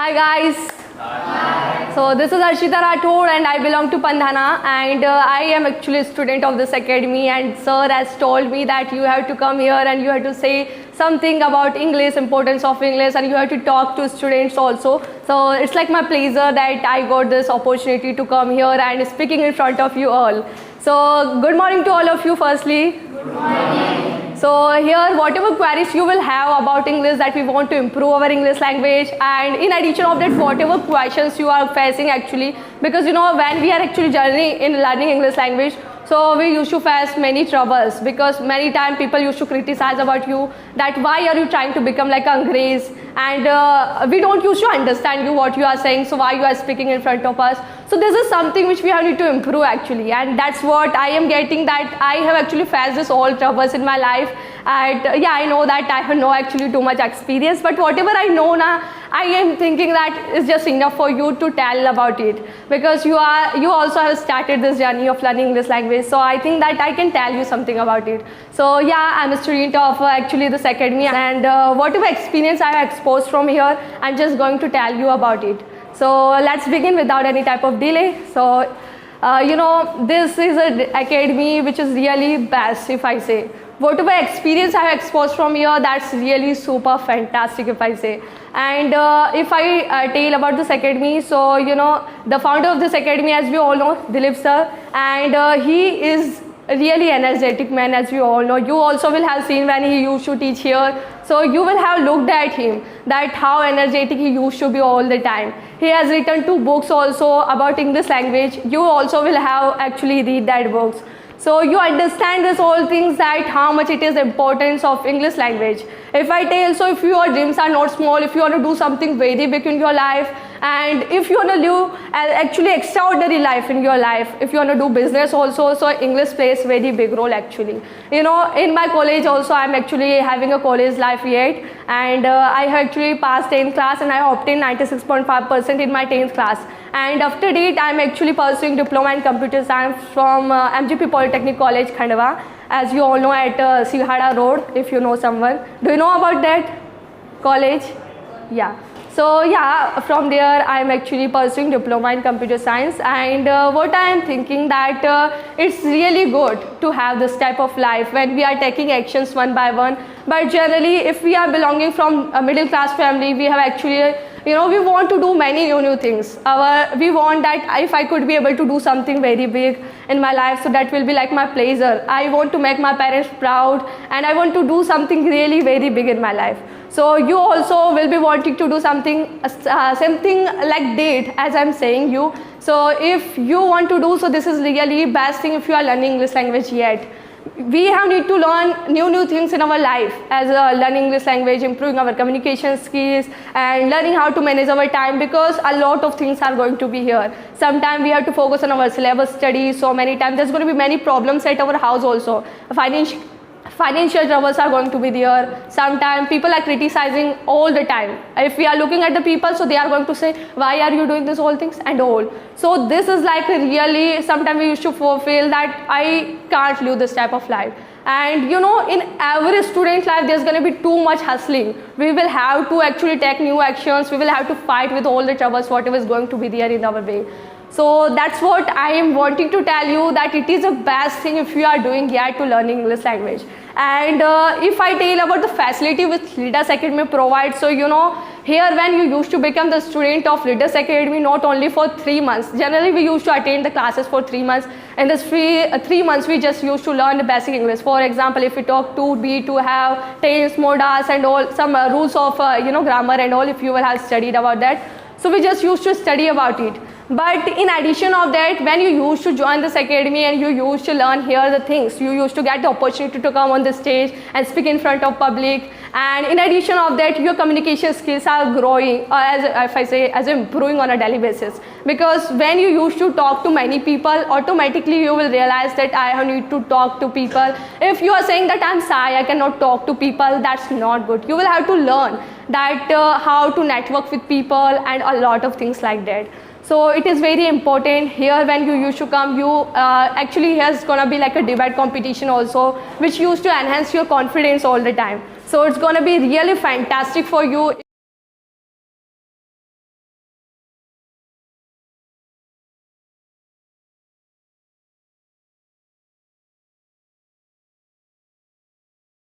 Hi guys. Hi. So this is Harshita and I belong to Pandhana, and I am actually a student of this academy, and sir has told me that you have to come here and you have to say something about English, importance of English, and you have to talk to students also. So it's like my pleasure that I got this opportunity to come here and speaking in front of you all. So good morning to all of you firstly. Good morning. So here whatever queries you will have about English, that we want to improve our English language, and in addition of that whatever questions you are facing actually, because you know when we are actually journeying in learning English language, so we used to face many troubles, because many times people used to criticize about you that why are you trying to become like Angrez, and we don't used to understand you what you are saying, so why you are speaking in front of us. So this is something which we have need to improve actually, and that's what I am getting, that I have actually faced this all troubles in my life. And yeah, I know that I have no actually too much experience, but whatever I know now, I am thinking that it's just enough for you to tell about it, because you also have started this journey of learning English language. So I think that I can tell you something about it. So yeah, I'm a student of actually this academy, and whatever experience I have exposed from here, I'm just going to tell you about it. So let's begin without any type of delay. So you know, this is an academy which is really best, if I say. Whatever experience I have exposed from here, that's really super fantastic, if I say. And if I tell about this academy, so you know, the founder of this academy, as we all know, Dilip sir, and he is a really energetic man, as we all know. You also will have seen when he used to teach here, so you will have looked at him, that how energetic he used to be all the time. He has written 2 books also about English language. You also will have actually read that books. So you understand this whole things, that how much it is importance of English language. If I tell, so if your dreams are not small, if you want to do something very big in your life, and if you want to live actually extraordinary life in your life, if you want to do business also, so English plays very big role actually. You know, in my college also, I'm actually having a college life yet, and I have actually passed 10th class, and I obtained 96.5% in my 10th class. And after that, I'm actually pursuing diploma in computer science from MGP Polytechnic College, Khandwa, as you all know, at Sihara Road, if you know someone. Do you know about that college? Yeah. So yeah, from there I'm actually pursuing diploma in computer science, and what I am thinking that it's really good to have this type of life when we are taking actions one by one. But generally, if we are belonging from a middle class family, we have actually, you know, we want to do many new things. We want that if I could be able to do something very big in my life, so that will be like my pleasure. I want to make my parents proud, and I want to do something really very big in my life. So you also will be wanting to do something like that, as I'm saying you. So if you want to do, so this is really best thing if you are learning English language yet. We have need to learn new things in our life, as learning English language, improving our communication skills, and learning how to manage our time, because a lot of things are going to be here. Sometimes we have to focus on our syllabus studies. So many times there's going to be many problems at our house also. Financial troubles are going to be there. Sometimes people are criticizing all the time. If we are looking at the people, so they are going to say, why are you doing this all things and all. So this is like really, sometimes we used to feel that I can't live this type of life. And you know, in every student life, there's going to be too much hustling. We will have to actually take new actions. We will have to fight with all the troubles, whatever is going to be there in our way. So that's what I am wanting to tell you, that it is the best thing if you are doing yet to learning English language. And if I tell about the facility which Leaders Academy provides, so you know, here when you used to become the student of Leaders Academy, not only for 3 months, generally we used to attend the classes for 3 months. In this 3 months, we just used to learn the basic English. For example, if we talk to be, to have, tense, modas, and all, some rules of you know, grammar and all, if you will have studied about that. So we just used to study about it. But in addition of that, when you used to join this academy and you used to learn here the things, you used to get the opportunity to come on the stage and speak in front of public. And in addition of that, your communication skills are growing, as improving on a daily basis. Because when you used to talk to many people, automatically you will realize that I need to talk to people. If you are saying that I'm shy, I cannot talk to people, that's not good. You will have to learn that how to network with people and a lot of things like that. So it is very important here when you used to come, you actually here's gonna be like a debate competition also, which used to enhance your confidence all the time. So it's gonna be really fantastic for you.